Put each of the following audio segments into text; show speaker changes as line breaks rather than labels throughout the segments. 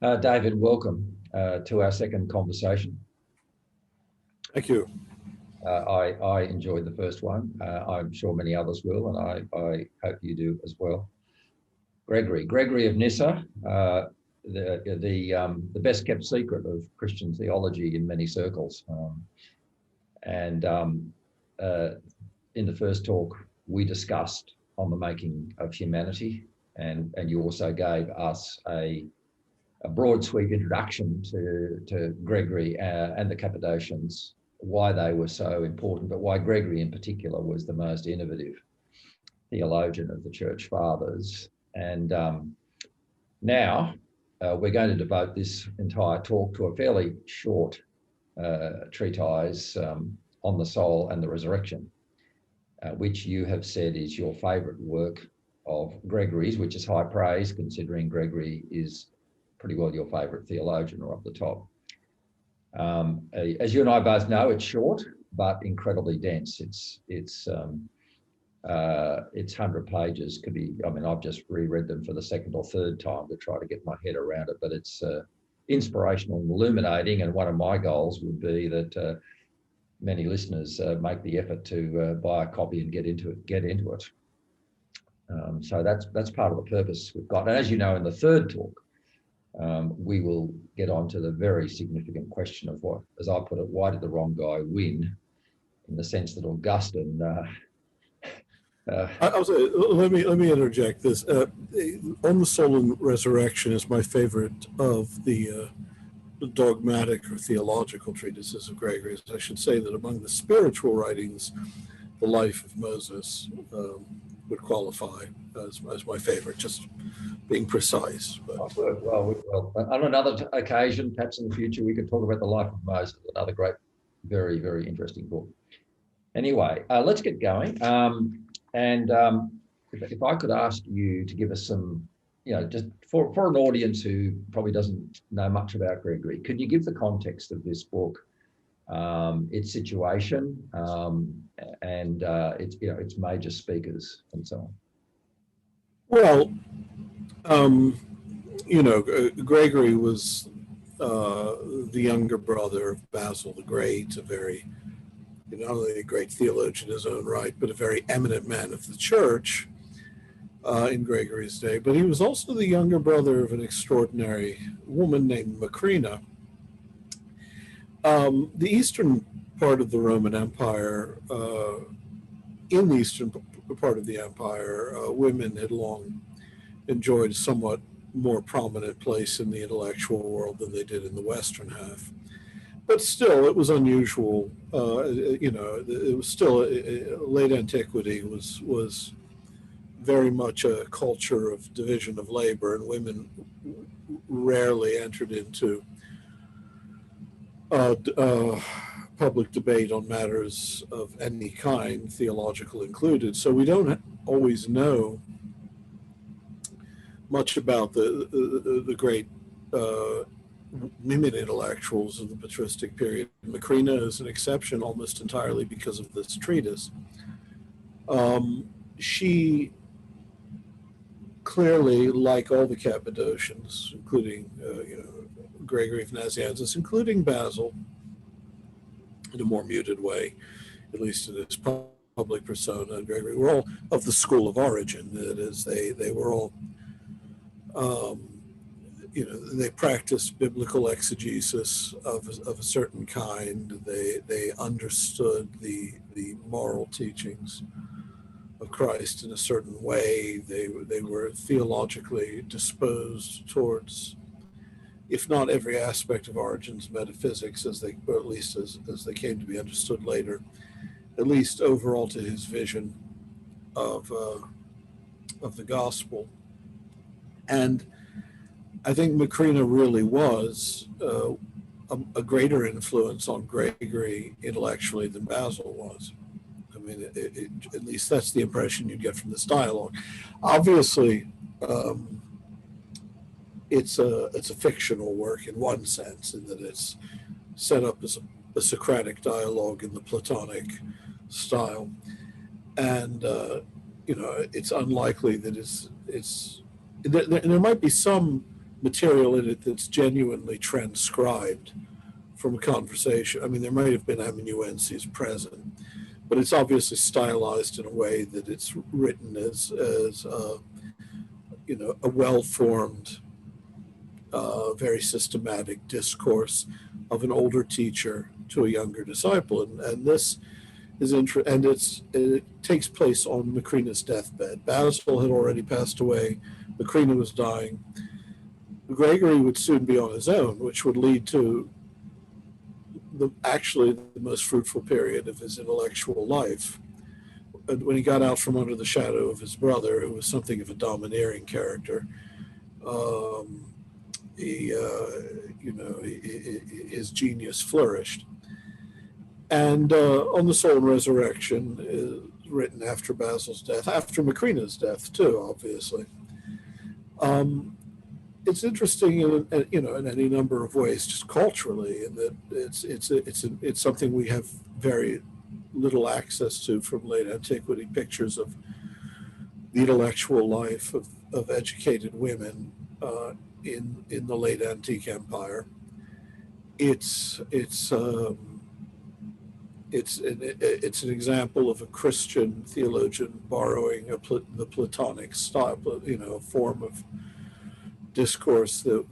David, welcome to our second conversation.
Thank you.
I enjoyed the first one. I'm sure many others will, and I hope you do as well. Gregory of Nyssa, the best kept secret of Christian theology in many circles. In the first talk, we discussed on the making of humanity, and you also gave us a broad sweep introduction to Gregory and the Cappadocians, why they were so important, but why Gregory in particular was the most innovative theologian of the Church Fathers. And now we're going to devote this entire talk to a fairly short treatise on the soul and the resurrection, which you have said is your favourite work of Gregory's, which is high praise considering Gregory is pretty well your favourite theologian or up the top. As you and I both know, it's short but incredibly dense. It's 100 pages. Could be. I mean, I've just reread them for the second or third time to try to get my head around it. But it's inspirational and illuminating. And one of my goals would be that many listeners make the effort to buy a copy and get into it. So that's part of the purpose we've got. And as you know, in the third talk, we will get on to the very significant question of what, as I put it, why did the wrong guy win? In the sense that Augustine.
Let me interject this. On the Soul and Resurrection is my favorite of the dogmatic or theological treatises of Gregory. I should say that among the spiritual writings, the Life of Moses would qualify as my favorite, just being precise. But.
Well, on another occasion, perhaps in the future, we could talk about the Life of Moses, another great, very, very interesting book. Anyway, let's get going. If I could ask you to give us some, just for an audience who probably doesn't know much about Gregory, could you give the context of this book, its situation, and its major speakers and so on?
Well, Gregory was the younger brother of Basil the Great, a very, not only a great theologian in his own right, but a very eminent man of the church in Gregory's day. But he was also the younger brother of an extraordinary woman named Macrina. The eastern part of the Roman Empire, in the eastern part of the empire, women had long enjoyed a somewhat more prominent place in the intellectual world than they did in the western half. But still, it was unusual. It was still late antiquity was very much a culture of division of labor, and women rarely entered into public debate on matters of any kind, theological included. So we don't always know much about the great women intellectuals of the patristic period. Macrina is an exception almost entirely because of this treatise. She clearly, like all the Cappadocians, including Gregory of Nyssa, including Basil, in a more muted way, at least in his public persona, and Gregory were all of the school of origin. That is, they were all they practiced biblical exegesis of a certain kind. They understood the moral teachings of Christ in a certain way. They were theologically disposed towards, if not every aspect of Origen's metaphysics, or at least as they came to be understood later, at least overall to his vision of the gospel. And I think Macrina really was a greater influence on Gregory intellectually than Basil was. I mean, at least that's the impression you get from this dialogue. Obviously, it's a fictional work in one sense, in that it's set up as a Socratic dialogue in the Platonic style, and it's unlikely that there might be some material in it that's genuinely transcribed from a conversation. I mean, there might have been amanuenses present, but it's obviously stylized in a way that it's written as a well-formed, very systematic discourse of an older teacher to a younger disciple, and this is and it takes place on Macrina's deathbed. Basil had already passed away. Macrina was dying. Gregory would soon be on his own, which would lead to actually the most fruitful period of his intellectual life. And when he got out from under the shadow of his brother, who was something of a domineering character, his genius flourished. And On the Soul and Resurrection is written after Basil's death, after Macrina's death too, obviously. It's interesting in any number of ways, just culturally, in that it's something we have very little access to from late antiquity. Pictures of the intellectual life of educated women in the late antique empire. It's an example of a Christian theologian borrowing the Platonic style, a form of discourse that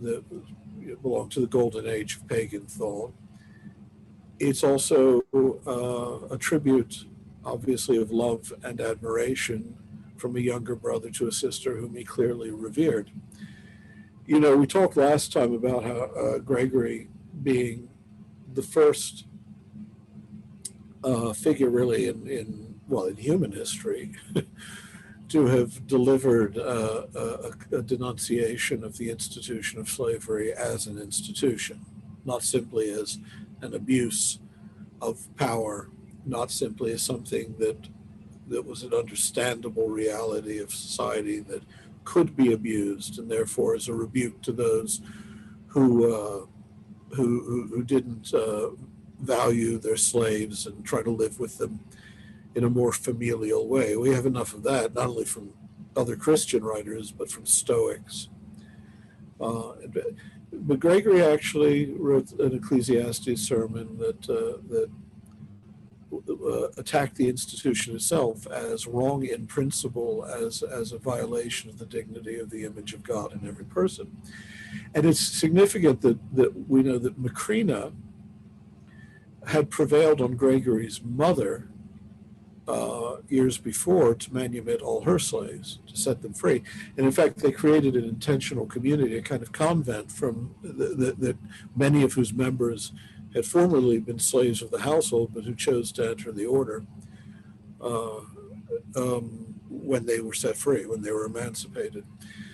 belonged to the golden age of pagan thought. It's also a tribute, obviously, of love and admiration from a younger brother to a sister whom he clearly revered. We talked last time about how Gregory being the first figure really in human history to have delivered a denunciation of the institution of slavery as an institution, not simply as an abuse of power, not simply as something that was an understandable reality of society that could be abused, and therefore as a rebuke to those who didn't value their slaves and try to live with them in a more familial way. We have enough of that, not only from other Christian writers, but from Stoics. But Gregory actually wrote an Ecclesiastes sermon that attacked the institution itself as wrong in principle, as a violation of the dignity of the image of God in every person. And it's significant that we know that Macrina had prevailed on Gregory's mother years before to manumit all her slaves, to set them free. And in fact, they created an intentional community, a kind of convent from that many of whose members had formerly been slaves of the household, but who chose to enter the order when they were set free, when they were emancipated.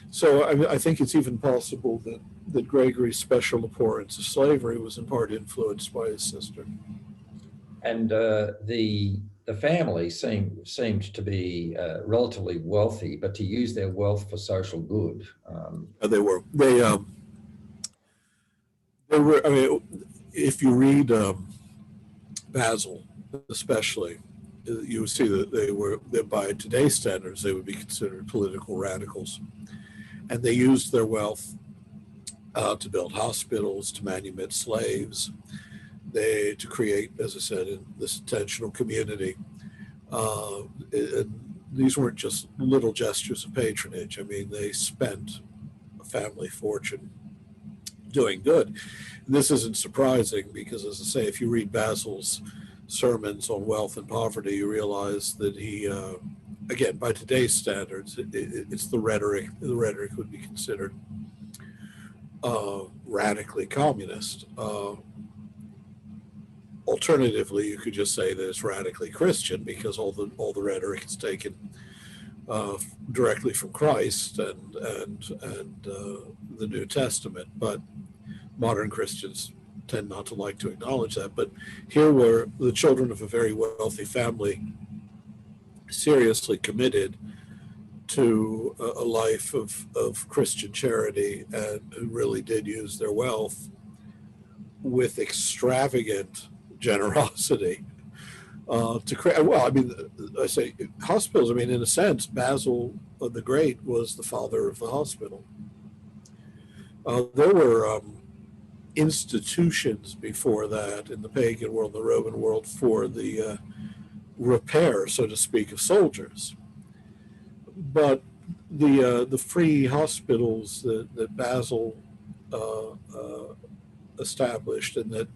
So I think it's even possible that Gregory's special abhorrence of slavery was in part influenced by his sister. And
the family seemed to be relatively wealthy, but to use their wealth for social good.
They were. They were. I mean, if you read Basil, especially, you would see that by today's standards, they would be considered political radicals, and they used their wealth to build hospitals, to manumit slaves, to create, as I said, in this intentional community. These weren't just little gestures of patronage. I mean, they spent a family fortune doing good. This isn't surprising because, as I say, if you read Basil's sermons on wealth and poverty, you realize that he, again, by today's standards, it's the rhetoric. The rhetoric would be considered radically communist. Alternatively, you could just say that it's radically Christian because all the rhetoric is taken directly from Christ and the New Testament. But modern Christians tend not to like to acknowledge that. But here were the children of a very wealthy family, seriously committed to a life of Christian charity, and who really did use their wealth with extravagant generosity to create. Well, I mean, I say hospitals. I mean, in a sense, Basil the Great was the father of the hospital. There were institutions before that in the pagan world, the Roman world, for the repair, so to speak, of soldiers. But the free hospitals that Basil established, and that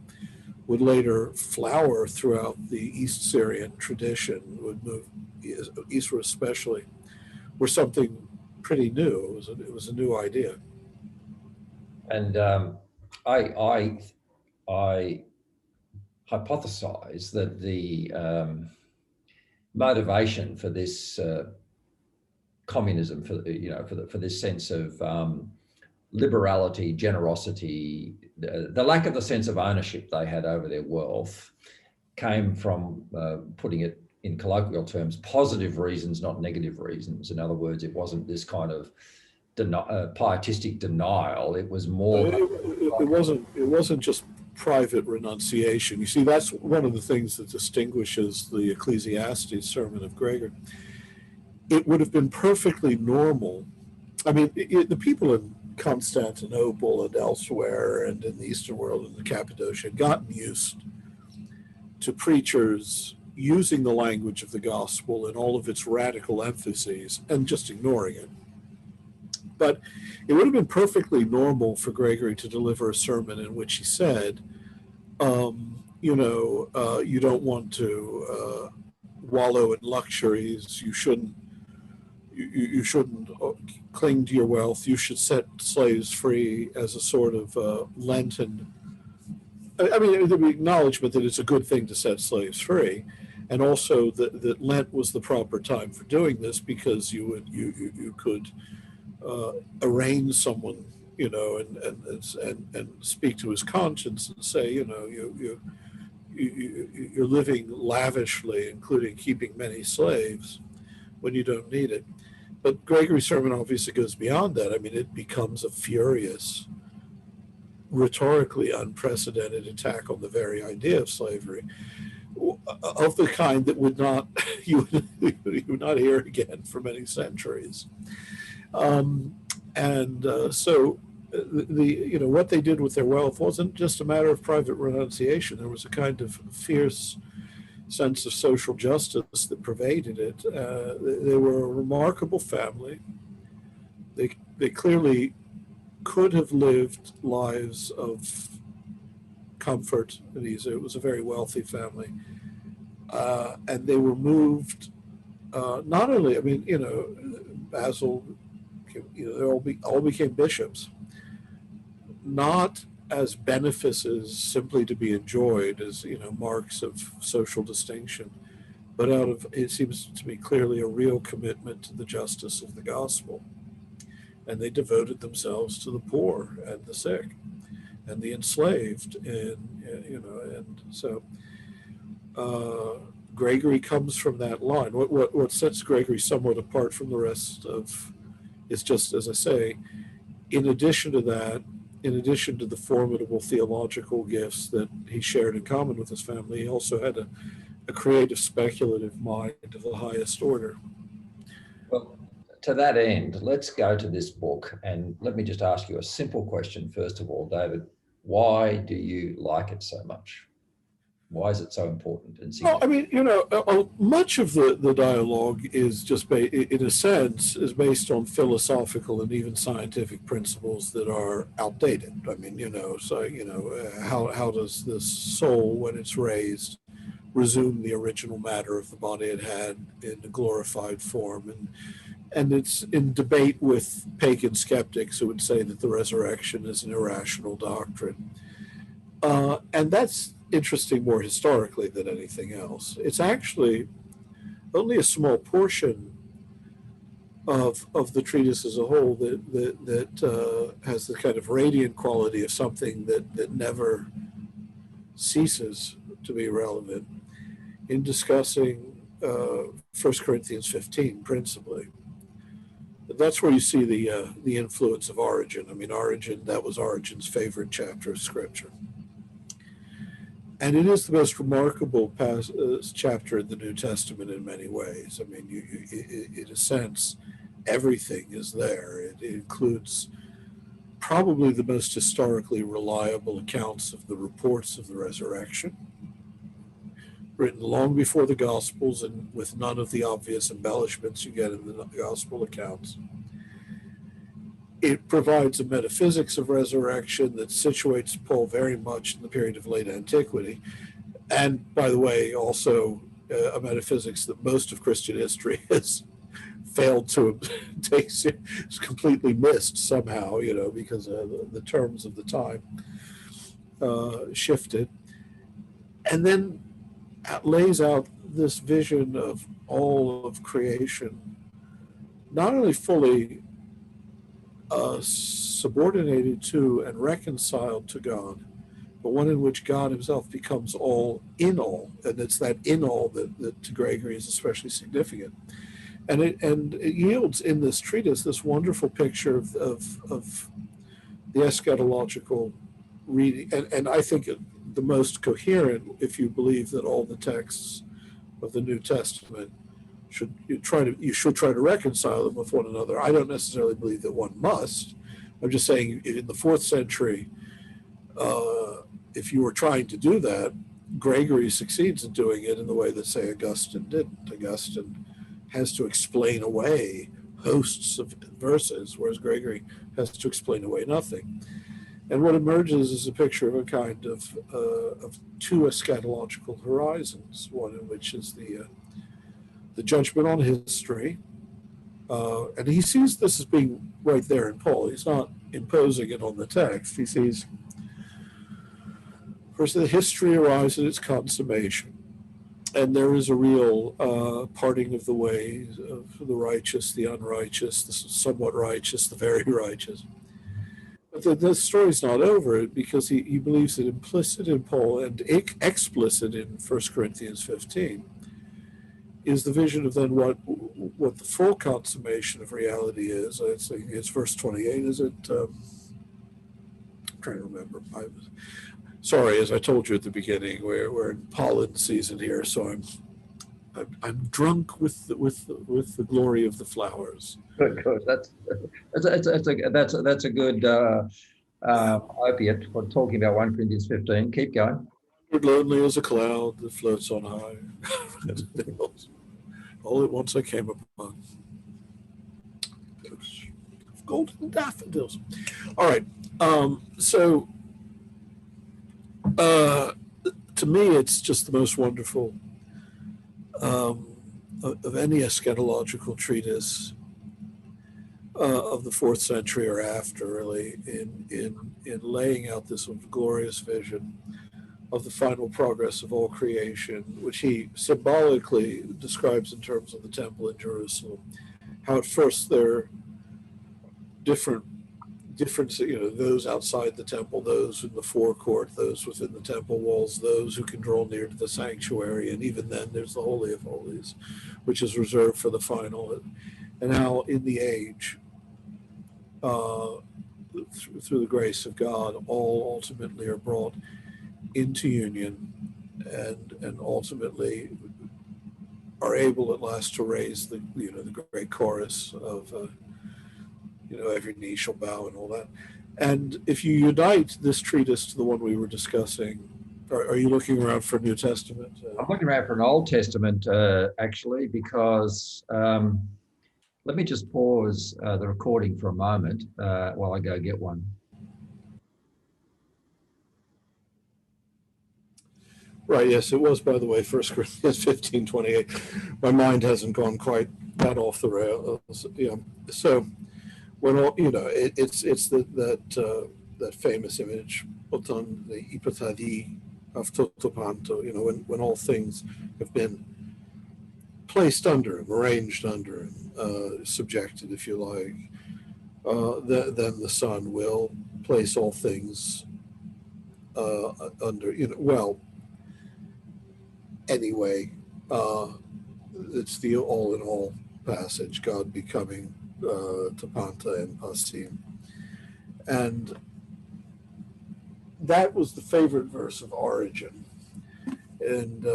would later flower throughout the East Syrian tradition, would move eastward especially, were something pretty new. It was a new idea.
And I hypothesize that the motivation for this communism, for this sense of liberality, generosity, the lack of the sense of ownership they had over their wealth, came from, putting it in colloquial terms, positive reasons, not negative reasons. In other words, it wasn't this kind of pietistic denial. It was more.
It wasn't just private renunciation. You see, that's one of the things that distinguishes the Ecclesiastes sermon of Gregory. It would have been perfectly normal. I mean, the people in Constantinople and elsewhere and in the Eastern world and the Cappadocia had gotten used to preachers using the language of the gospel in all of its radical emphases and just ignoring it. But it would have been perfectly normal for Gregory to deliver a sermon in which he said, you don't want to wallow in luxuries. You shouldn't cling to your wealth. You should set slaves free as a sort of Lenten. I mean, there'd be acknowledgement that it's a good thing to set slaves free, and also that Lent was the proper time for doing this, because you could arraign someone, and speak to his conscience and say, you're living lavishly, including keeping many slaves, when you don't need it. But Gregory's sermon obviously goes beyond that. I mean, it becomes a furious, rhetorically unprecedented attack on the very idea of slavery, of the kind that you would not hear again for many centuries. So what they did with their wealth wasn't just a matter of private renunciation. There was a kind of fierce sense of social justice that pervaded it. They were a remarkable family. They clearly could have lived lives of comfort and ease. It was a very wealthy family. And they were moved, not only, I mean, Basil, they all became bishops, not as benefices simply to be enjoyed, as marks of social distinction, but out of, it seems to me clearly, a real commitment to the justice of the gospel. And they devoted themselves to the poor and the sick and the enslaved, and so Gregory comes from that line. What sets Gregory somewhat apart from the rest of is just, as I say, in addition to that, in addition to the formidable theological gifts that he shared in common with his family, he also had a creative, speculative mind of the highest order.
Well, to that end, let's go to this book, and let me just ask you a simple question first of all, David. Why do you like it so much? Why is it so important and significant?
Well, I mean, much of the dialogue is just, in a sense, is based on philosophical and even scientific principles that are outdated. I mean, how does this soul, when it's raised, resume the original matter of the body it had in a glorified form? And it's in debate with pagan skeptics who would say that the resurrection is an irrational doctrine. And that's interesting more historically than anything else. It's actually only a small portion of the treatise as a whole that has the kind of radiant quality of something that never ceases to be relevant in discussing 1 Corinthians 15 principally. That's where you see the influence of Origen. I mean, that was Origen's favorite chapter of Scripture. And it is the most remarkable chapter in the New Testament in many ways. I mean, in a sense, everything is there. It includes probably the most historically reliable accounts of the reports of the resurrection, written long before the Gospels and with none of the obvious embellishments you get in the Gospel accounts. It provides a metaphysics of resurrection that situates Paul very much in the period of late antiquity. And by the way, also a metaphysics that most of Christian history has failed to take, it's completely missed somehow, you know, because the terms of the time shifted. And then lays out this vision of all of creation, not only fully subordinated to and reconciled to God, but one in which God himself becomes all in all. And it's that in all that to Gregory is especially significant. And it yields in this treatise this wonderful picture of the eschatological reading. And I think the most coherent, if you believe that all the texts of the New Testament you should try to reconcile them with one another. I don't necessarily believe that one must. I'm just saying in the 4th century, if you were trying to do that, Gregory succeeds in doing it in the way that, say, Augustine didn't. Augustine has to explain away hosts of verses, whereas Gregory has to explain away nothing. And what emerges is a picture of a kind of two eschatological horizons, one in which is the judgment on history, and he sees this as being right there in Paul. He's not imposing it on the text. He sees, first, the history arrives at its consummation, and there is a real parting of the ways of the righteous, the unrighteous, the somewhat righteous, the very righteous. But the story's not over because he believes that implicit in Paul and explicit in 1 Corinthians 15 is the vision of then what the full consummation of reality is. I think it's verse 28, is it? I'm trying to remember. Sorry, as I told you at the beginning, we're in pollen season here, so I'm drunk with the glory of the flowers.
Good. That's a good opiate for talking about 1 Corinthians 15. Keep going.
Lonely as a cloud that floats on high. All at once I came upon golden daffodils. All right. So to me, it's just the most wonderful of any eschatological treatise of the 4th century or after, really, in laying out this glorious vision of the final progress of all creation, which he symbolically describes in terms of the temple in Jerusalem. How at first there are different, you know, those outside the temple, those in the forecourt, those within the temple walls, those who can draw near to the sanctuary, and even then there's the Holy of Holies, which is reserved for the final. And how in the age, through the grace of God, all ultimately are brought into union and ultimately are able at last to raise the great chorus of every knee shall bow and all that. And if you unite this treatise to the one we were discussing, are you looking around for New Testament?
I'm looking around for an Old Testament actually, because let me just pause the recording for a moment while I go get one.
Right, yes, it was, by the way, 1 Corinthians 15:28. My mind hasn't gone quite that off the rails. Yeah. So when it's that famous image, Otan the ipatadi of Totopanto, when all things have been placed under him, arranged under him, subjected, if you like, then the Son will place all things under, anyway, it's the all in all passage, God becoming Tapanta and Pasim. And that was the favorite verse of Origen. And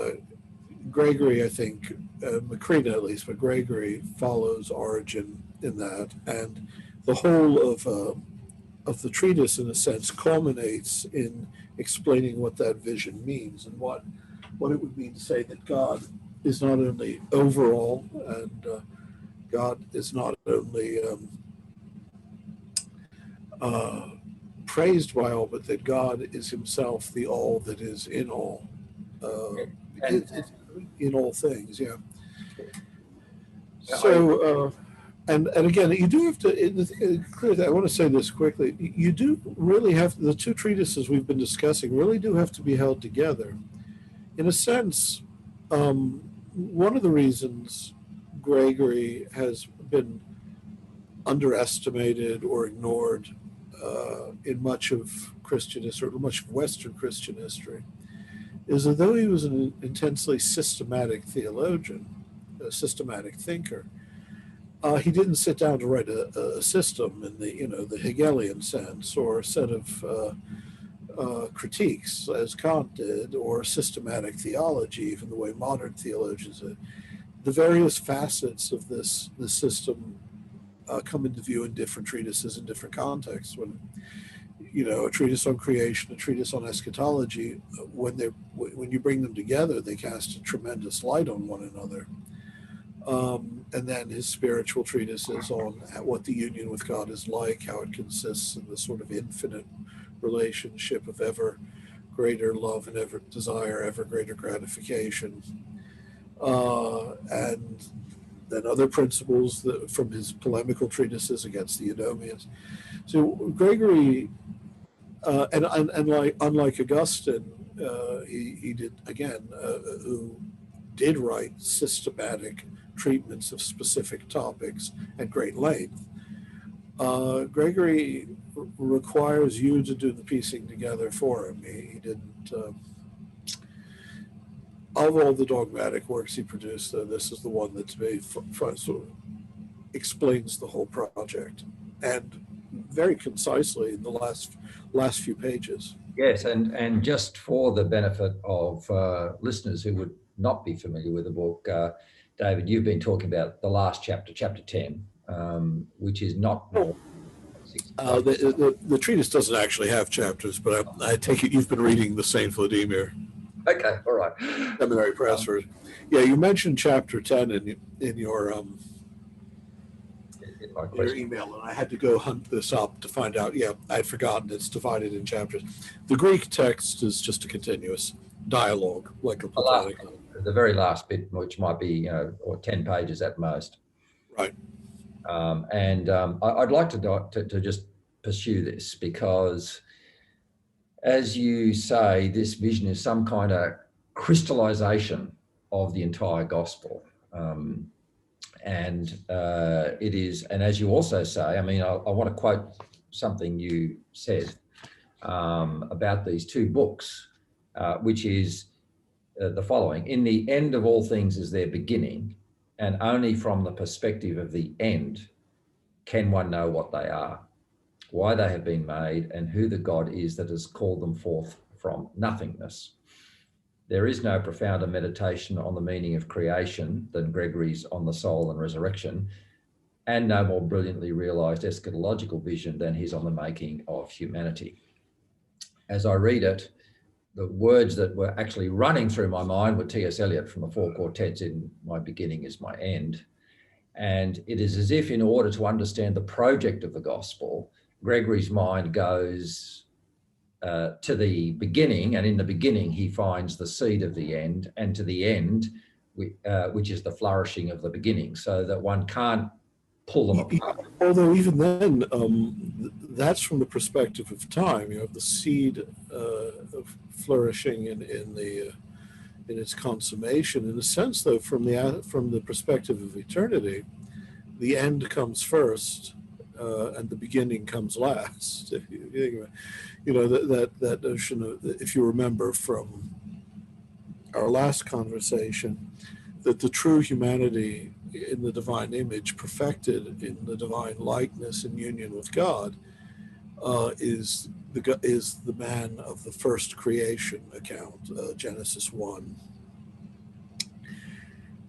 Gregory, I think, Macrina at least, but Gregory follows Origen in that. And the whole of the treatise, in a sense, culminates in explaining what that vision means and what it would mean to say that God is not only overall, and God is not only praised by all, but that God is himself the all that is in all, in all things. Yeah. So, and again, you do have to clear that. I want to say this quickly. You do really have, the two treatises we've been discussing really do have to be held together. In a sense, one of the reasons Gregory has been underestimated or ignored in much of Christian history, or much of Western Christian history, is that though he was an intensely systematic theologian, a systematic thinker, he didn't sit down to write a system in the Hegelian sense, or a set of critiques as Kant did, or systematic theology, even the way modern theologians did. The various facets of this system come into view in different treatises in different contexts. When a treatise on creation, a treatise on eschatology, when you bring them together, they cast a tremendous light on one another. And then his spiritual treatises on what the union with God is like, how it consists in the sort of infinite relationship of ever greater love and ever desire, ever greater gratification, and then other principles from his polemical treatises against the Edomians. So Gregory, unlike Augustine, he did again, who did write systematic treatments of specific topics at great length. Gregory requires you to do the piecing together for him. He didn't. Of all the dogmatic works he produced, though, this is the one that to me sort of explains the whole project, and very concisely in the last few pages.
Yes, and just for the benefit of listeners who would not be familiar with the book, David, you've been talking about the last chapter, chapter 10, which is not.
The treatise doesn't actually have chapters, but I take it you've been reading the St. Vladimir.
Okay, all right.
Seminary Press version. Yeah, you mentioned chapter 10 in your email, and I had to go hunt this up to find out. Yeah, I'd forgotten it's divided in chapters. The Greek text is just a continuous dialogue, like a Platonic.
The very last bit, which might be or 10 pages at most.
Right.
I'd like to just pursue this, because, as you say, this vision is some kind of crystallization of the entire gospel. It is, and as you also say, I mean, I want to quote something you said about these two books, which is the following: in the end of all things is their beginning, and only from the perspective of the end can one know what they are, why they have been made, and who the God is that has called them forth from nothingness. There is no profounder meditation on the meaning of creation than Gregory's on the soul and resurrection, and no more brilliantly realized eschatological vision than his on the making of humanity. As I read it, the words that were actually running through my mind were T.S. Eliot from the Four Quartets, in my beginning is my end. And it is as if, in order to understand the project of the gospel, Gregory's mind goes to the beginning, and in the beginning he finds the seed of the end, and to the end, which is the flourishing of the beginning, so that one can't pull them apart.
Although even then, that's from the perspective of time. You have the seed of flourishing in its consummation. In a sense, though, from the perspective of eternity, the end comes first, and the beginning comes last. If you think about, that notion of, if you remember from our last conversation, that the true humanity in the divine image, perfected in the divine likeness and union with God, is the man of the first creation account, Genesis 1.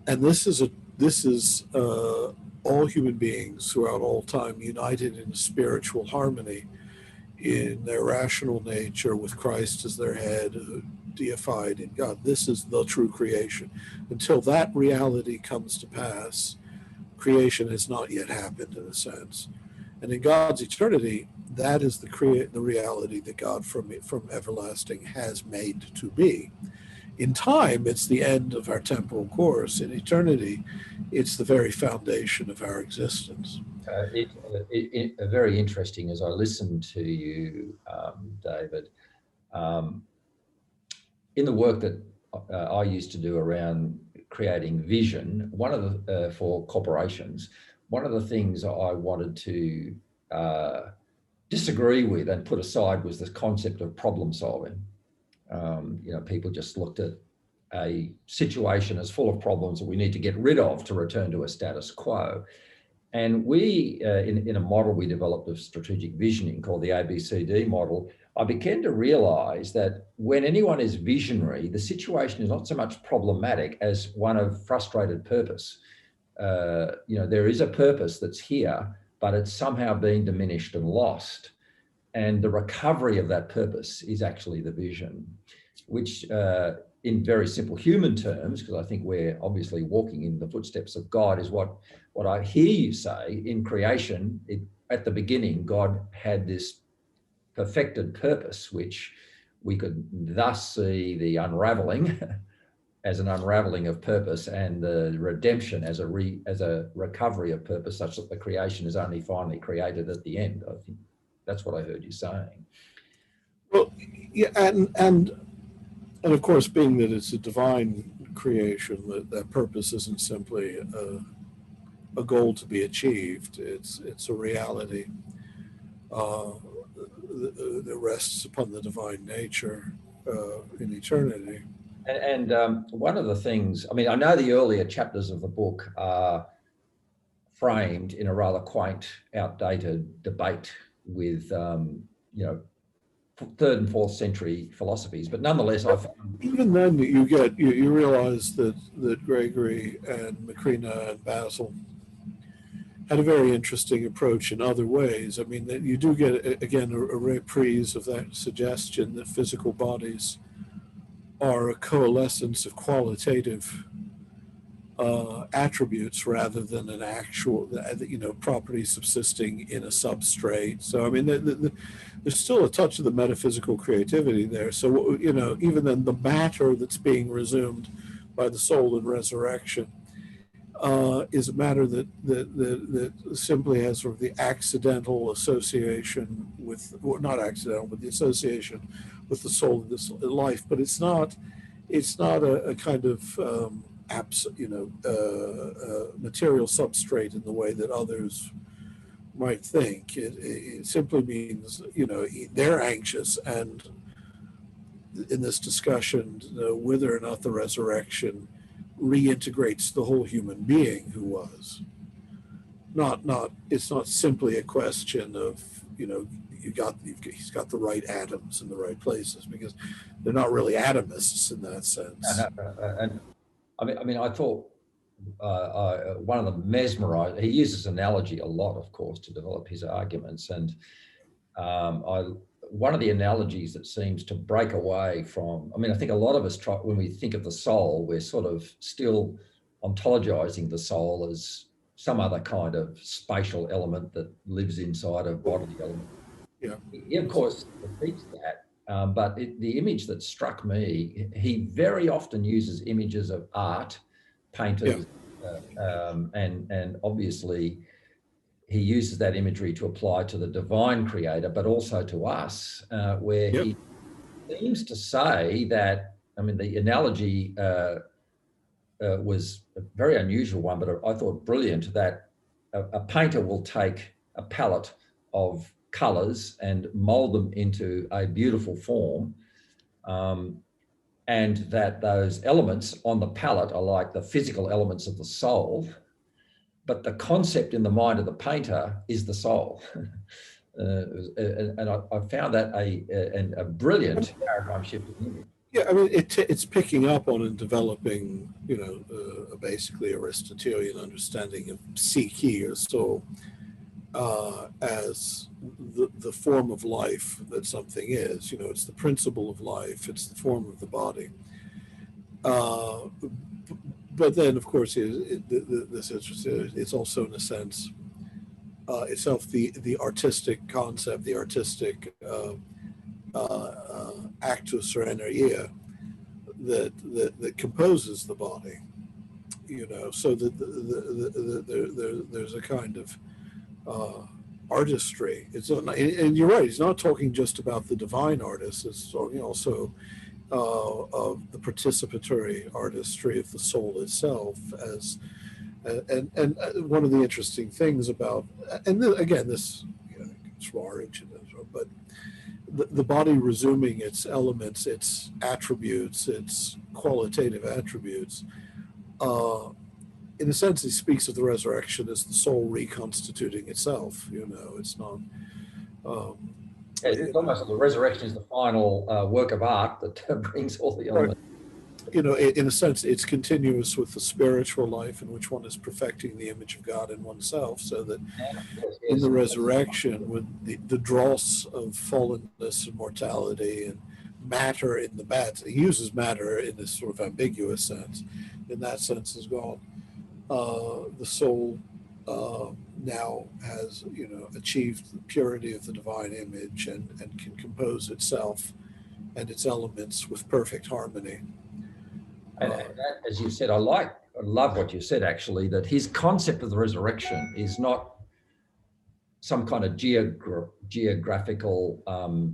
And this is all human beings throughout all time united in spiritual harmony, in their rational nature with Christ as their head, deified in God. This is the true creation. Until that reality comes to pass, creation has not yet happened in a sense. And in God's eternity, that is the reality that God from everlasting has made to be. In time, it's the end of our temporal course. In eternity, it's the very foundation of our existence.
Very interesting as I listened to you, David. In the work that I used to do around creating vision, one of the for corporations, one of the things I wanted to disagree with and put aside was the concept of problem solving. People just looked at a situation as full of problems that we need to get rid of to return to a status quo. And we, in a model we developed of strategic visioning called the ABCD model, I began to realize that when anyone is visionary, the situation is not so much problematic as one of frustrated purpose. There is a purpose that's here, but it's somehow being diminished and lost. And the recovery of that purpose is actually the vision, which in very simple human terms, because I think we're obviously walking in the footsteps of God, is what I hear you say in creation. At the beginning, God had this perfected purpose, which we could thus see the unraveling as an unraveling of purpose and the redemption as a recovery of purpose, such that the creation is only finally created at the end. I think that's what I heard you saying.
Well, yeah, and of course, being that it's a divine creation, that purpose isn't simply a goal to be achieved. It's a reality that rests upon the divine nature in eternity.
And one of the things, I know the earlier chapters of the book are framed in a rather quaint, outdated debate with, third and fourth century philosophies, but nonetheless, I found
even then you realize that Gregory and Macrina and Basil had a very interesting approach in other ways. That you do get again a reprise of that suggestion that physical bodies are a coalescence of qualitative attributes rather than an actual, property subsisting in a substrate. So there's still a touch of the metaphysical creativity there. So even then, the matter that's being resumed by the soul in resurrection is a matter that simply has sort of the accidental association with, or not accidental, but the association with the soul of this life. But it's not a kind of material substrate in the way that others might think. It simply means, they're anxious, and in this discussion, whether or not the resurrection reintegrates the whole human being who was. It's not simply a question of, he's got the right atoms in the right places, because they're not really atomists in that sense.
And I thought one of the mesmerized, he uses analogy a lot, of course, to develop his arguments. And one of the analogies that seems to break away from, I think a lot of us try, when we think of the soul, we're sort of still ontologizing the soul as some other kind of spatial element that lives inside a bodily element.
Yeah.
He, of course, repeats that. But the image that struck me, he very often uses images of art, painters, and obviously he uses that imagery to apply to the divine creator, but also to us, where he seems to say that, the analogy was a very unusual one, but I thought brilliant, that a painter will take a palette of colours and mould them into a beautiful form, and that those elements on the palette are like the physical elements of the soul, but the concept in the mind of the painter is the soul. And I found that a brilliant paradigm shift in image.
Yeah, it's picking up on and developing, basically Aristotelian understanding of psyche or soul as the the form of life that something is. It's the principle of life. It's the form of the body. But then, of course, it's also, in a sense, itself the artistic concept, the artistic actus reveria that composes the body. So that there's a kind of artistry. It's not, and you're right. He's not talking just about the divine artist. It's talking also of the participatory artistry of the soul itself. And one of the interesting things about, and again, this it's from origin, but the body resuming its elements, its attributes, its qualitative attributes. In a sense, he speaks of the resurrection as the soul reconstituting itself. It's not.
It's almost like the resurrection is the final work of art that brings all the elements.
In a sense, it's continuous with the spiritual life in which one is perfecting the image of God in oneself, so that in the resurrection, when the dross of fallenness and mortality and matter in the bad, he uses matter in this sort of ambiguous sense, in that sense is gone. The soul now has, achieved the purity of the divine image and can compose itself and its elements with perfect harmony.
And that, as you said, I love what you said, actually, that his concept of the resurrection is not some kind of geographical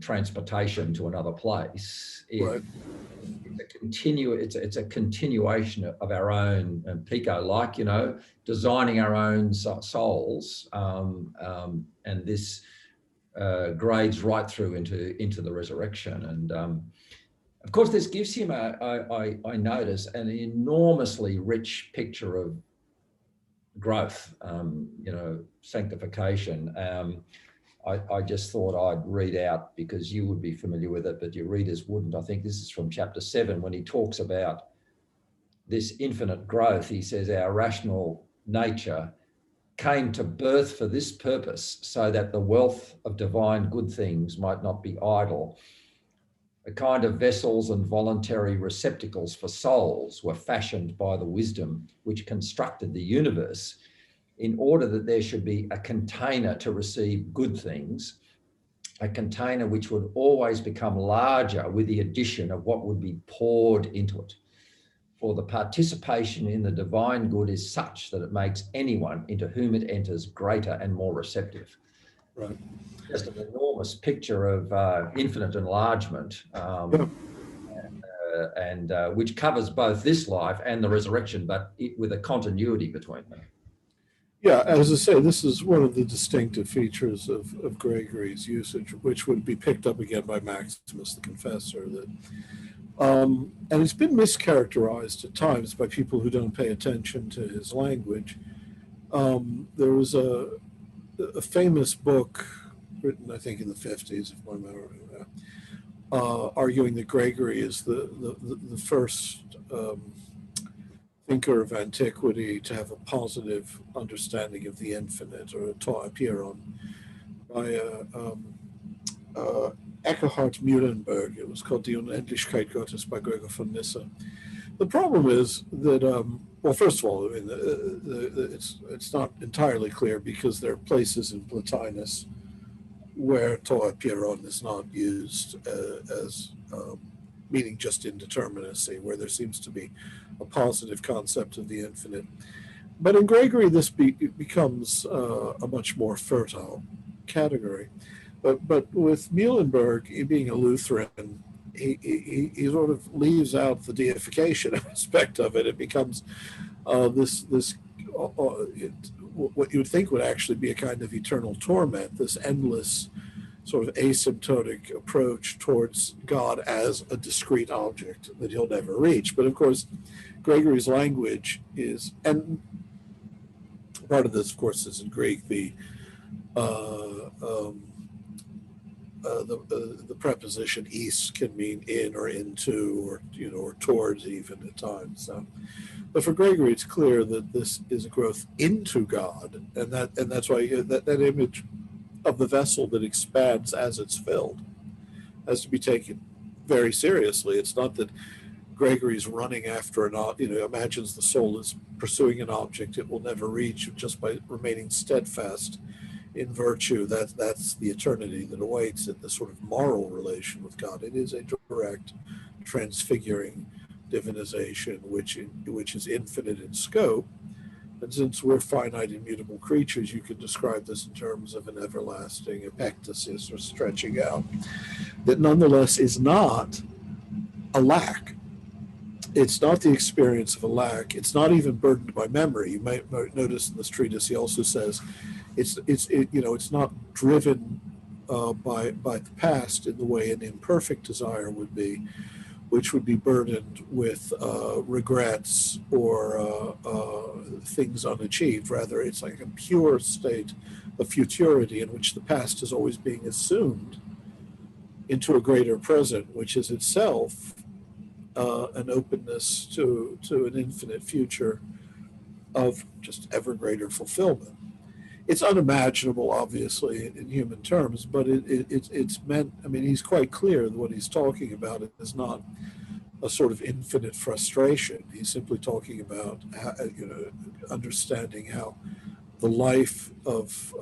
transportation to another place.
Right.
It's a continuation of our own Pico, designing our own souls, and this grades right through into the resurrection. And of course, this gives him I notice an enormously rich picture of growth, sanctification. I just thought I'd read out, because you would be familiar with it, but your readers wouldn't. I think this is from chapter 7, when he talks about this infinite growth. He says, our rational nature came to birth for this purpose, so that the wealth of divine good things might not be idle. A kind of vessels and voluntary receptacles for souls were fashioned by the wisdom which constructed the universe, in order that there should be a container to receive good things, a container which would always become larger with the addition of what would be poured into it. For the participation in the divine good is such that it makes anyone into whom it enters greater and more receptive.
Right.
Just an enormous picture of infinite enlargement, and which covers both this life and the resurrection, but with a continuity between them.
Yeah, as I say, this is one of the distinctive features of Gregory's usage, which would be picked up again by Maximus the Confessor. That, and it's been mischaracterized at times by people who don't pay attention to his language. There was a famous book written, I think, in the 50s, if my memory, arguing that Gregory is the first thinker of antiquity to have a positive understanding of the infinite, or a to apeiron, by Eckhard Muhlenberg. It was called Die Unendlichkeit Gottes by Gregory of Nyssa. The problem is that, well, first of all, I mean, it's not entirely clear, because there are places in Plotinus where to apeiron is not used as meaning just indeterminacy, where there seems to be a positive concept of the infinite. But in Gregory, this becomes a much more fertile category. But with Muhlenberg, being a Lutheran, he sort of leaves out the deification aspect of it. It becomes what you would think would actually be a kind of eternal torment, this endless sort of asymptotic approach towards God as a discrete object that he'll never reach. But of course, Gregory's language is, and part of this, of course, is in Greek, the preposition "is" can mean in or into, or or towards, even at times. But for Gregory, it's clear that this is a growth into God, and that's why that image of the vessel that expands as it's filled has to be taken very seriously. It's not that Gregory's running after imagines the soul is pursuing an object it will never reach just by remaining steadfast in virtue. That's the eternity that awaits it, the sort of moral relation with God. It is a direct, transfiguring divinization, which is infinite in scope. And since we're finite, immutable creatures, you could describe this in terms of an everlasting epectasis, or stretching out, that nonetheless is not a lack. It's not the experience of a lack. It's not even burdened by memory. You might notice in this treatise he also says it's not driven by the past in the way an imperfect desire would be, which would be burdened with regrets or things unachieved. Rather, it's like a pure state of futurity in which the past is always being assumed into a greater present, which is itself an openness to an infinite future of just ever greater fulfillment. It's unimaginable, obviously, in human terms, but it's meant, I mean, he's quite clear that what he's talking about is not a sort of infinite frustration. He's simply talking about, understanding how the life of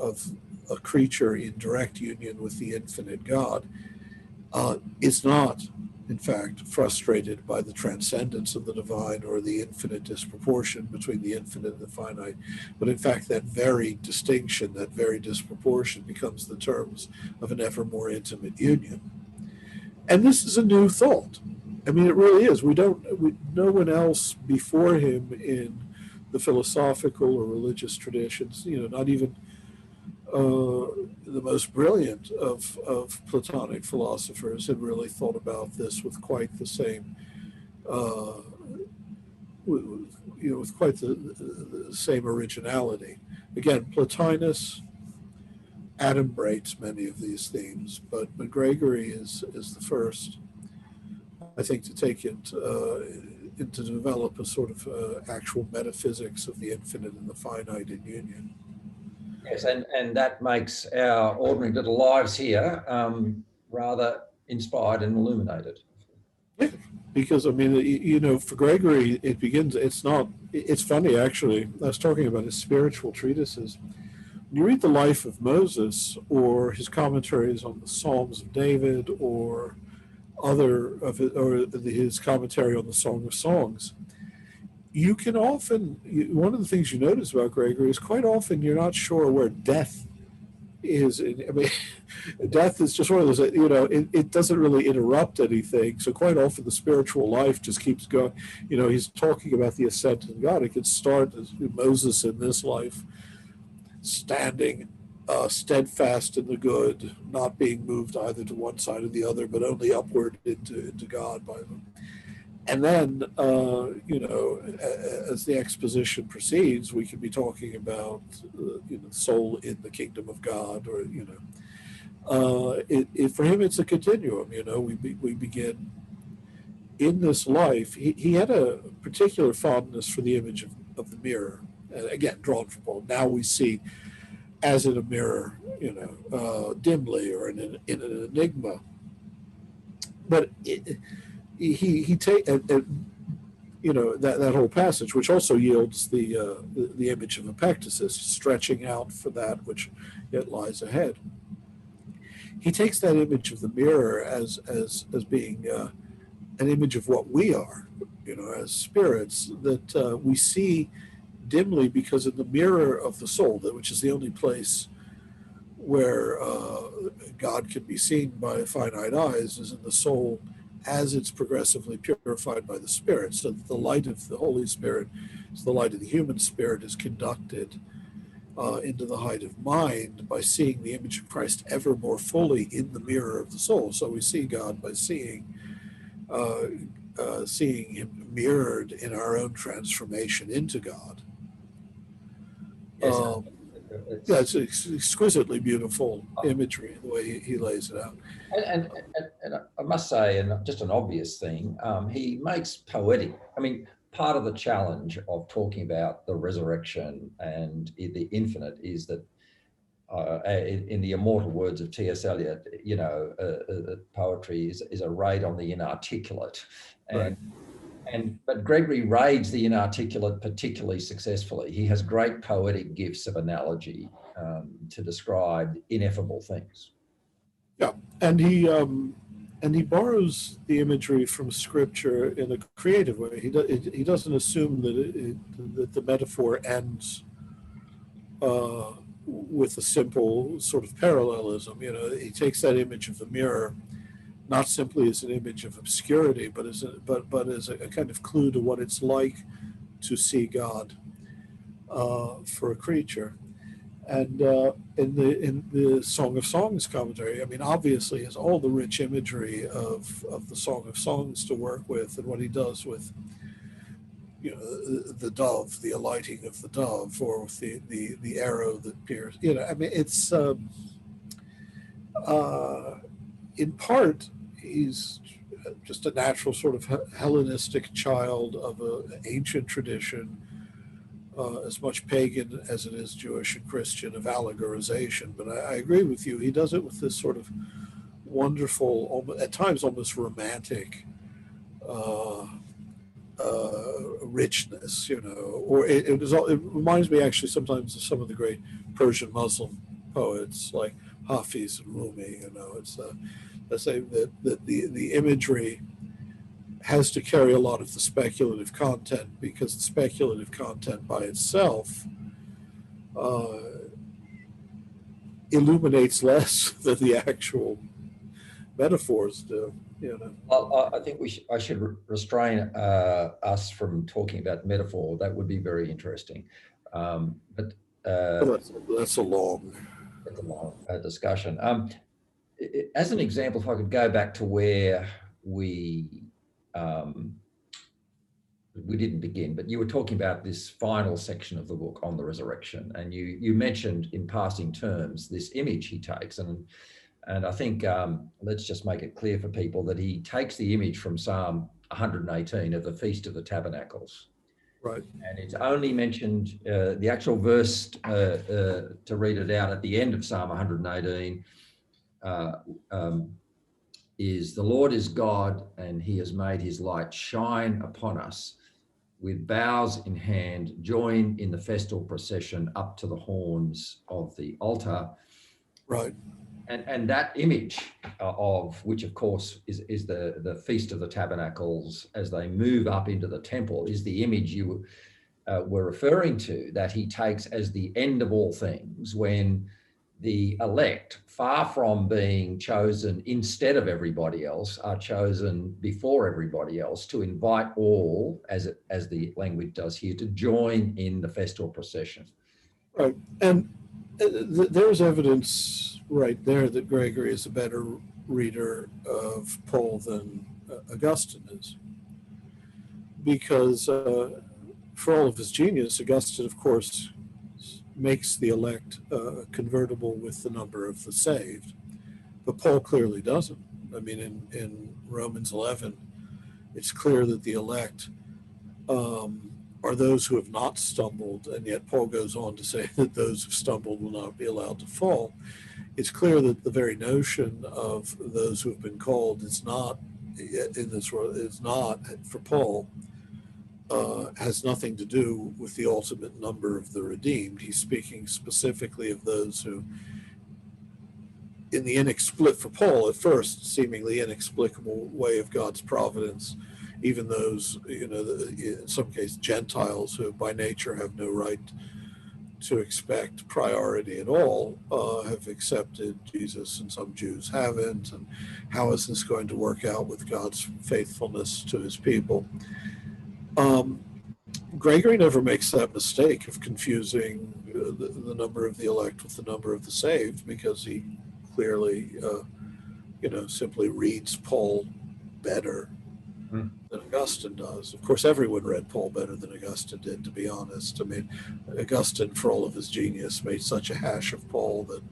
a creature in direct union with the infinite God is not, in fact, frustrated by the transcendence of the divine or the infinite disproportion between the infinite and the finite, but in fact that very distinction, that very disproportion becomes the terms of an ever more intimate union. And this is a new thought. I mean, it really is. No one else before him in the philosophical or religious traditions, not even the most brilliant of Platonic philosophers had really thought about this with quite the same, with quite the same originality. Again, Plotinus adumbrates many of these themes, but Gregory is the first, I think, to take it and to develop a sort of actual metaphysics of the infinite and the finite in union.
Yes, and that makes our ordinary little lives here rather inspired and illuminated.
Yeah, because, I mean, for Gregory, it's funny, actually. I was talking about his spiritual treatises. When you read the life of Moses or his commentaries on the Psalms of David or his commentary on the Song of Songs, you can often, one of the things you notice about Gregory is quite often you're not sure where death is. I mean, death is just one of those, it doesn't really interrupt anything. So quite often the spiritual life just keeps going. He's talking about the ascent of God. It could start as Moses in this life, standing steadfast in the good, not being moved either to one side or the other, but only upward into God by them. And then, as the exposition proceeds, we can be talking about, soul in the kingdom of God, or, for him, it's a continuum. We begin in this life. He had a particular fondness for the image of the mirror, again, drawn from Paul. Now we see as in a mirror, dimly, or in an enigma. But he take that whole passage, which also yields the image of epectasis, stretching out for that which yet lies ahead. He takes that image of the mirror as being an image of what we are, as spirits that we see dimly, because in the mirror of the soul, which is the only place where God can be seen by finite eyes, is in the soul as it's progressively purified by the Spirit. So that the light of the Holy Spirit, so the light of the human spirit, is conducted into the height of mind by seeing the image of Christ ever more fully in the mirror of the soul. So we see God by seeing him mirrored in our own transformation into God.
Yes,
it's exquisitely beautiful imagery, the way he lays it out.
And I must say, and just an obvious thing, he makes poetic. I mean, part of the challenge of talking about the resurrection and the infinite is that in the immortal words of T.S. Eliot, you know, poetry is a raid on the inarticulate,
Right.
but Gregory raids the inarticulate particularly successfully. He has great poetic gifts of analogy to describe ineffable things.
Yeah, and he borrows the imagery from Scripture in a creative way. He doesn't assume that the metaphor ends with a simple sort of parallelism. You know, he takes that image of the mirror not simply as an image of obscurity, but as a kind of clue to what it's like to see God for a creature. And in the Song of Songs commentary, I mean, obviously has all the rich imagery of the Song of Songs to work with, and what he does with, you know, the dove, the alighting of the dove, or with the arrow that pierces. You know, I mean, it's in part he's just a natural sort of Hellenistic child of an ancient tradition. As much pagan as it is Jewish and Christian, of allegorization. But I agree with you. He does it with this sort of wonderful, at times almost romantic richness, you know. Or it reminds me actually sometimes of some of the great Persian Muslim poets like Hafiz and Rumi. You know, it's let's say that the imagery has to carry a lot of the speculative content, because the speculative content by itself illuminates less than the actual metaphors do. You know.
Well, I think I should restrain us from talking about metaphor. That would be very interesting, but
that's a long
discussion. As an example, if I could go back to where we didn't begin, but you were talking about this final section of the book on the resurrection, and you mentioned in passing terms this image he takes, and I think let's just make it clear for people that he takes the image from Psalm 118 of the Feast of the Tabernacles.
Right.
And it's only mentioned, the actual verse to read it out at the end of Psalm 118 is, "The Lord is God, and he has made his light shine upon us. With boughs in hand, join in the festal procession up to the horns of the altar."
Right.
And that image of which, of course, is the Feast of the Tabernacles as they move up into the temple, is the image you were referring to, that he takes as the end of all things, when the elect, far from being chosen instead of everybody else, are chosen before everybody else, to invite all, as the language does here, to join in the festal procession.
Right. And there's evidence right there that Gregory is a better reader of Paul than Augustine is, because for all of his genius, Augustine, of course, makes the elect convertible with the number of the saved, but Paul clearly doesn't. I mean, in Romans 11, it's clear that the elect are those who have not stumbled, and yet Paul goes on to say that those who stumbled will not be allowed to fall. It's clear that the very notion of those who have been called is not, in this world, is not, for Paul, has nothing to do with the ultimate number of the redeemed. He's speaking specifically of those who, in the for Paul at first, seemingly inexplicable way of God's providence, even those, you know, in some cases, Gentiles who by nature have no right to expect priority at all, have accepted Jesus, and some Jews haven't. And how is this going to work out with God's faithfulness to his people? Gregory never makes that mistake of confusing the number of the elect with the number of the saved, because he clearly, simply reads Paul better than Augustine does. Of course, everyone read Paul better than Augustine did, to be honest. I mean, Augustine, for all of his genius, made such a hash of Paul that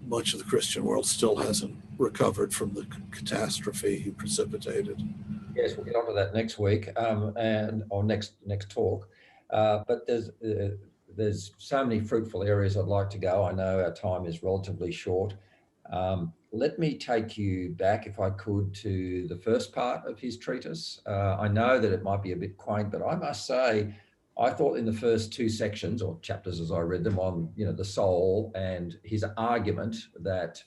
much of the Christian world still hasn't recovered from the catastrophe he precipitated.
Yes, we'll get onto that next week, or next talk. But there's there's so many fruitful areas I'd like to go. I know our time is relatively short. Let me take you back, if I could, to the first part of his treatise. I know that it might be a bit quaint, but I must say, I thought in the first two sections or chapters as I read them on, the soul and his argument that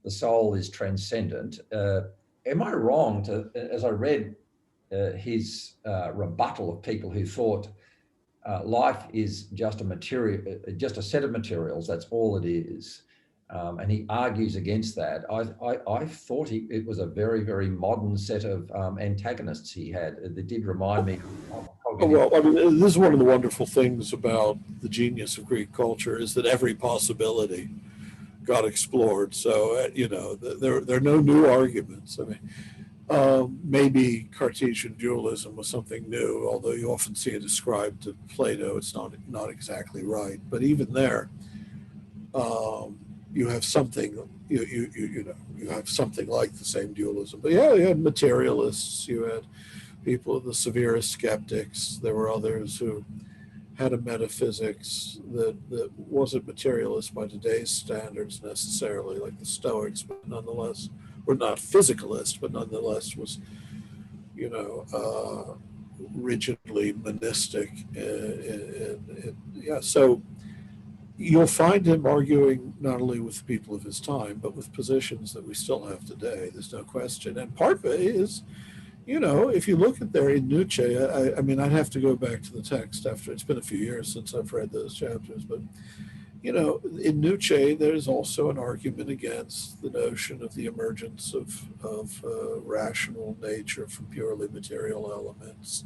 the soul is transcendent. Am I wrong as I read his rebuttal of people who thought life is just a set of materials, that's all it is. And he argues against that. I thought it was a very, very modern set of antagonists he had. It did remind me of
Well, I mean, this is one of the wonderful things about the genius of Greek culture, is that every possibility got explored. So, there are no new arguments. I mean, maybe Cartesian dualism was something new, although you often see it ascribed to Plato. It's not exactly right. But even there, you have something, you have something like the same dualism. But yeah, you had materialists, you had people, the severest skeptics. There were others who had a metaphysics that wasn't materialist by today's standards necessarily, like the Stoics, but nonetheless, or not physicalist, but nonetheless was, rigidly monistic. So you'll find him arguing not only with people of his time, but with positions that we still have today. There's no question. And part of it is, if you look at there in Nietzsche, I mean, I'd have to go back to the text after, it's been a few years since I've read those chapters, but, in Nietzsche, there's also an argument against the notion of the emergence of rational nature from purely material elements.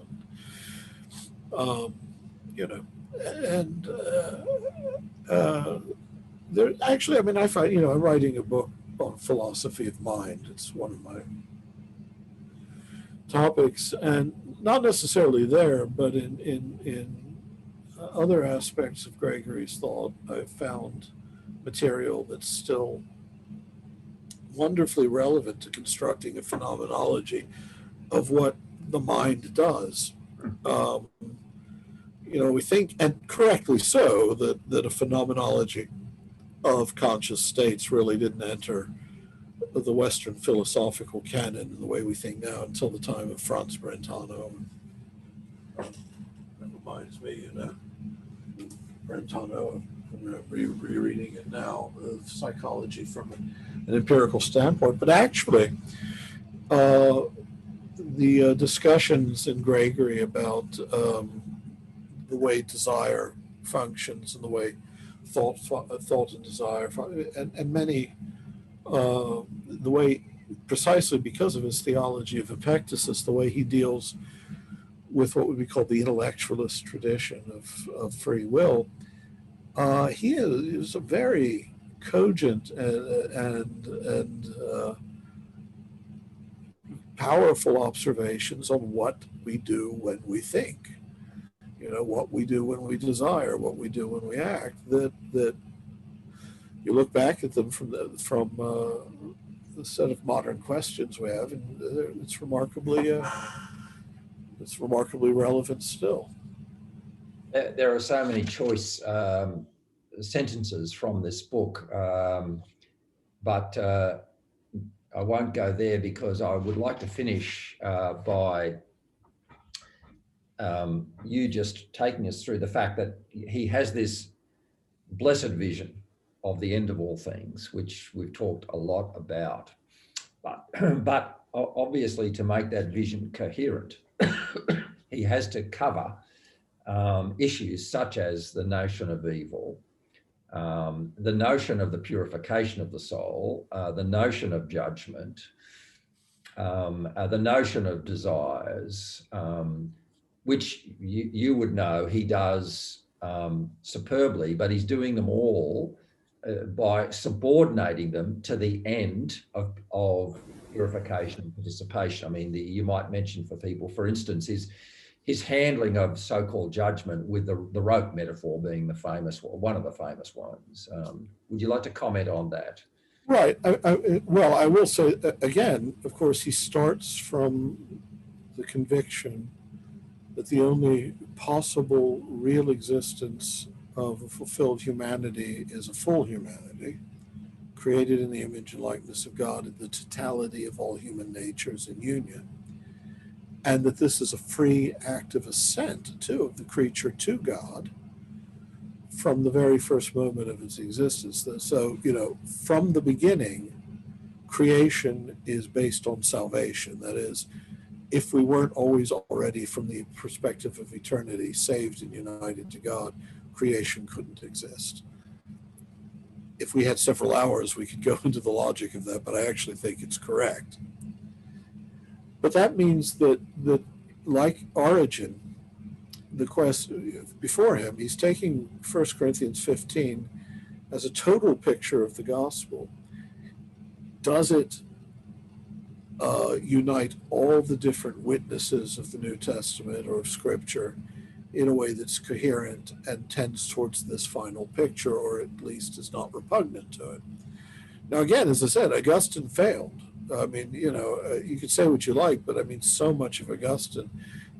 And, there actually, I mean, I find, I'm writing a book on philosophy of mind. It's one of my topics, and not necessarily there, but in other aspects of Gregory's thought, I've found material that's still wonderfully relevant to constructing a phenomenology of what the mind does. We think, and correctly so, that a phenomenology of conscious states really didn't enter the Western philosophical canon in the way we think now until the time of Franz Brentano. That reminds me, Brentano, I'm rereading it now, of psychology from an empirical standpoint. But actually, the discussions in Gregory about the way desire functions and the way thought and desire, and many, the way, precisely because of his theology of epectasis, the way he deals with what would be called the intellectualist tradition of free will, he is a very cogent and powerful observations on what we do when we think. What we do when we desire, what we do when we act, that you look back at them from the set of modern questions we have, and it's remarkably relevant still.
There are so many choice sentences from this book, but I won't go there, because I would like to finish by you just taking us through the fact that he has this blessed vision of the end of all things, which we've talked a lot about. But obviously, to make that vision coherent, he has to cover issues such as the notion of evil, the notion of the purification of the soul, the notion of judgment, the notion of desires, which you would know he does superbly, but he's doing them all by subordinating them to the end of purification and participation. I mean, you might mention for people, for instance, his handling of so-called judgment, with the rope metaphor being one of the famous ones. Would you like to comment on that?
Right. Well, I will say, again, of course, he starts from the conviction that the only possible real existence of a fulfilled humanity is a full humanity, created in the image and likeness of God in the totality of all human natures in union, and that this is a free act of ascent, too, of the creature to God from the very first moment of its existence. So, from the beginning, creation is based on salvation. That is, if we weren't always already, from the perspective of eternity, saved and united to God, creation couldn't exist. If we had several hours, we could go into the logic of that, but I actually think it's correct. But that means that like Origen, the quest before him, he's taking 1 Corinthians 15 as a total picture of the gospel. Does it unite all the different witnesses of the New Testament or of Scripture in a way that's coherent and tends towards this final picture, or at least is not repugnant to it? Now, again, as I said, Augustine failed. I mean, you could say what you like, but I mean, so much of Augustine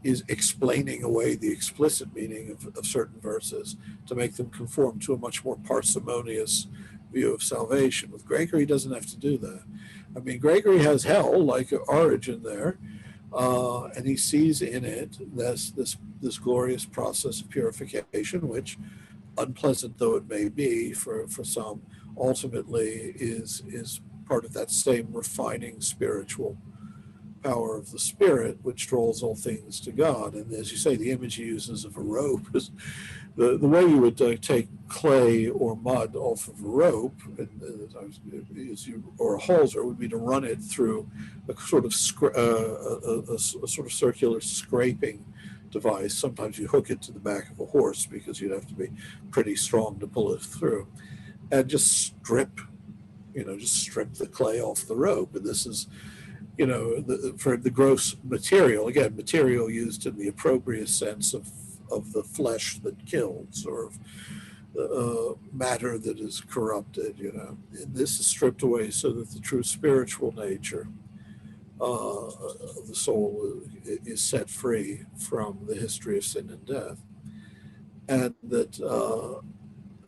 is explaining away the explicit meaning of certain verses to make them conform to a much more parsimonious view of salvation. With Gregory, he doesn't have to do that. I mean, Gregory has hell, like Origen there, and he sees in it this glorious process of purification, which, unpleasant though it may be for some, ultimately is part of that same refining spiritual power of the Spirit, which draws all things to God. And as you say, the image he uses of a rope is the way you would take clay or mud off of a rope, or a hawser, would be to run it through a sort of a sort of circular scraping device. Sometimes you hook it to the back of a horse because you'd have to be pretty strong to pull it through, and just strip the clay off the rope. And this is, for the gross material, again, material used in the appropriate sense of the flesh that kills, or of matter that is corrupted, And this is stripped away so that the true spiritual nature of the soul is set free from the history of sin and death. And that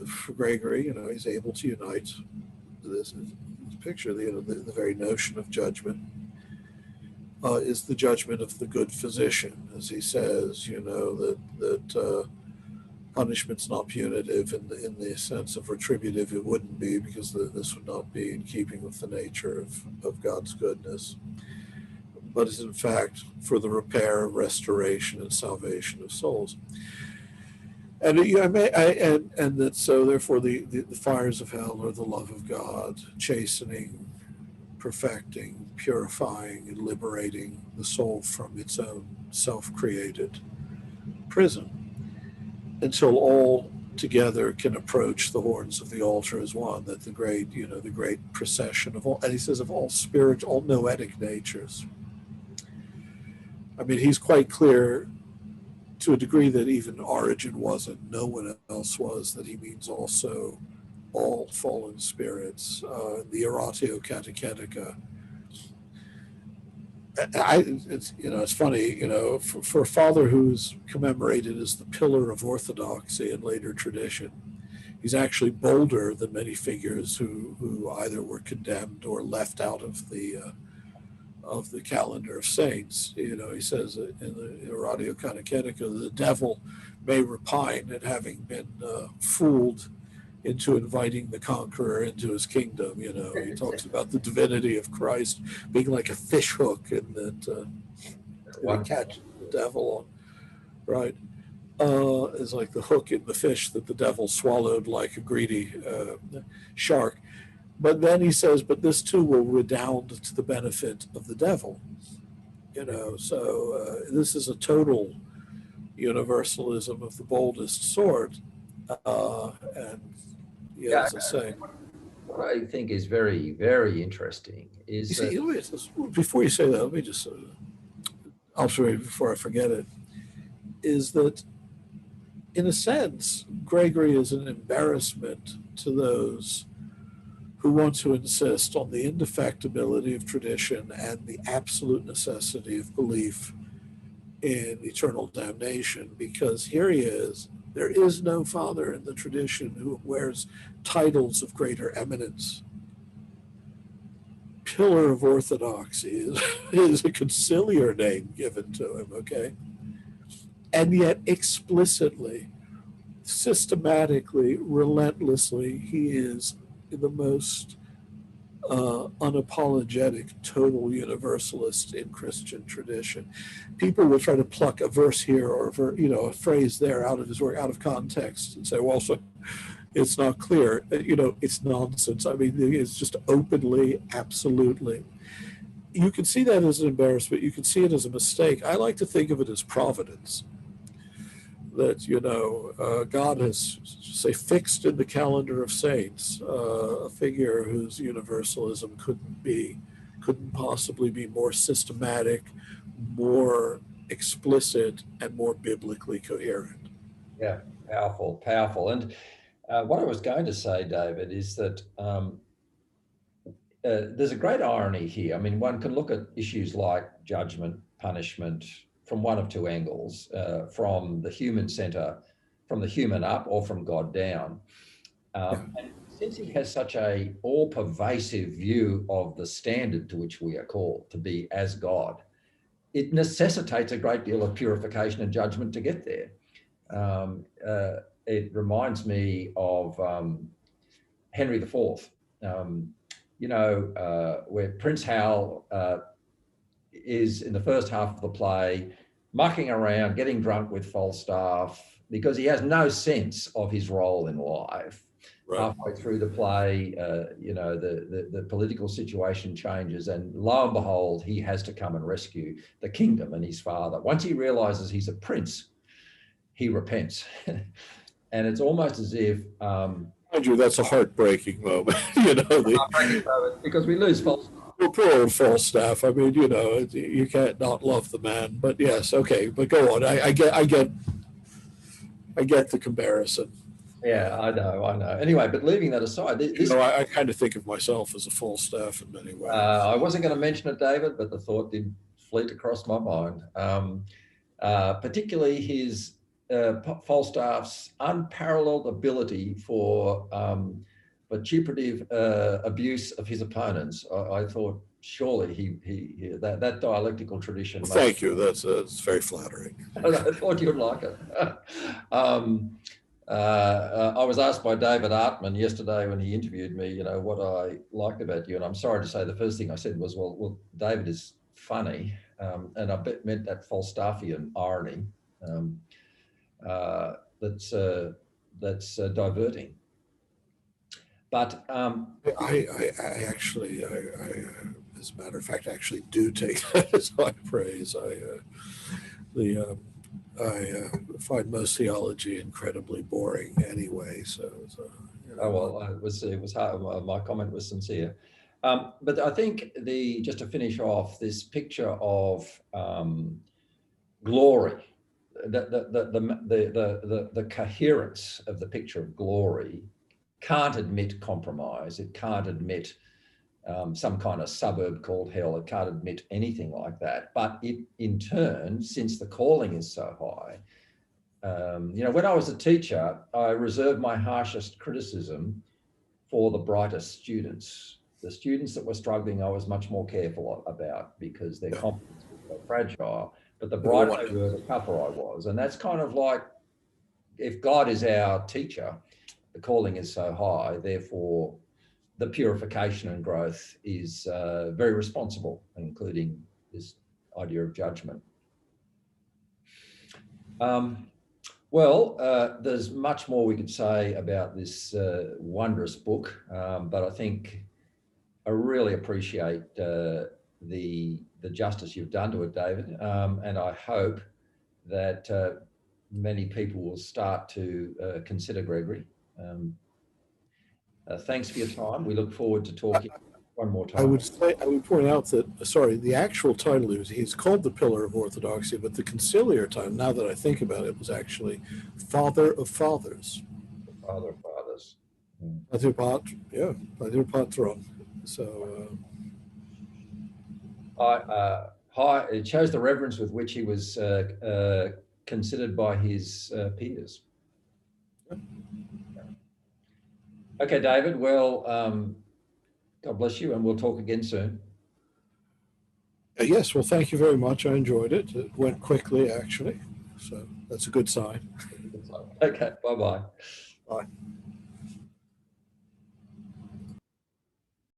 for Gregory, he's able to unite this picture, the very notion of judgment is the judgment of the good physician, as he says, that punishment's not punitive in the sense of retributive. It wouldn't be, because this would not be in keeping with the nature of God's goodness, but is in fact for the repair, restoration, and salvation of souls. And that so therefore the fires of hell are the love of God, chastening, perfecting, purifying, and liberating the soul from its own self-created prison, until all together can approach the horns of the altar as one. That the great procession of all, and he says, of all spiritual, all noetic natures. I mean, he's quite clear, to a degree that even Origen wasn't, no one else was, that he means also all fallen spirits. The Oratio Catechetica. It's funny, for a father who's commemorated as the pillar of orthodoxy in later tradition, he's actually bolder than many figures who either were condemned or left out of the calendar of saints. He says in the Oratio Catechetica, the devil may repine at having been fooled into inviting the conqueror into his kingdom. He talks about the divinity of Christ being like a fish hook, and that we catch the devil on, right? Is like the hook in the fish that the devil swallowed like a greedy shark. But then he says, but this too will redound to the benefit of the devil. So this is a total universalism of the boldest sort. As I say,
what I think is very, very interesting is
before you say that, let me just observe before I forget it, is that in a sense, Gregory is an embarrassment to those who want to insist on the indefectibility of tradition and the absolute necessity of belief in eternal damnation, because here he is There is no father in the tradition who wears titles of greater eminence. Pillar of orthodoxy is a conciliar name given to him, okay? And yet explicitly, systematically, relentlessly, he is the most unapologetic, total universalist in Christian tradition. People will try to pluck a verse here or a phrase there out of his work, out of context, and say, well, so it's not clear. It's nonsense. I mean, it's just openly, absolutely. You can see that as an embarrassment. You can see it as a mistake. I like to think of it as providence. That, God has, say, fixed in the calendar of saints a figure whose universalism couldn't possibly be more systematic, more explicit, and more biblically coherent.
Yeah, powerful, powerful. And what I was going to say, David, is that there's a great irony here. I mean, one can look at issues like judgment, punishment, from one of two angles, from the human center, from the human up, or from God down. And since he has such a all-pervasive view of the standard to which we are called to be as God, it necessitates a great deal of purification and judgment to get there. It reminds me of Henry IV, where Prince Hal is in the first half of the play, mucking around, getting drunk with Falstaff, because he has no sense of his role in life. Right. Halfway through the play, the political situation changes, and lo and behold, he has to come and rescue the kingdom and his father. Once he realizes he's a prince, he repents. And it's almost as if...
Andrew, that's a heartbreaking moment,
Heartbreaking moment, because we lose Falstaff.
Well, poor old Falstaff. I mean, you can't not love the man. But yes, okay. But go on. I get the comparison.
Yeah, I know. Anyway, but leaving that aside,
I kind of think of myself as a Falstaff in many ways.
I wasn't going to mention it, David, but the thought did fleet across my mind. Particularly his Falstaff's unparalleled ability for vituperative abuse of his opponents. I thought surely that dialectical tradition.
Thank you. That's very flattering.
I thought you'd like it. I was asked by David Artman yesterday when he interviewed me, what I liked about you, and I'm sorry to say the first thing I said was, well, David is funny, and I meant that Falstaffian irony that's diverting. But
I actually, as a matter of fact, actually do take that as high praise. I find most theology incredibly boring anyway.
Oh well, it was hard. My comment was sincere, but I think just to finish off, this picture of glory, the coherence of the picture of glory can't admit compromise. It can't admit some kind of suburb called hell. It can't admit anything like that. But it, in turn, since the calling is so high, when I was a teacher, I reserved my harshest criticism for the brightest students. The students that were struggling, I was much more careful about because their confidence was so fragile. But the brighter they were, the tougher I was. And that's kind of like, if God is our teacher, the calling is so high, therefore the purification and growth is very responsible, including this idea of judgment. There's much more we could say about this wondrous book, but I think I really appreciate the justice you've done to it, David, and I hope that many people will start to consider Gregory. Thanks for your time. We look forward to talking one more time.
I would point out that, the actual title he's called the Pillar of Orthodoxy, but the conciliar title, now that I think about it, was actually Father of Fathers.
Father of Fathers.
Pater Patron. So
it shows the reverence with which he was considered by his peers. Okay, David. Well, God bless you, and we'll talk again soon.
Yes, well, thank you very much. I enjoyed it. It went quickly, actually, so that's a good sign.
Okay, bye-bye.
Bye.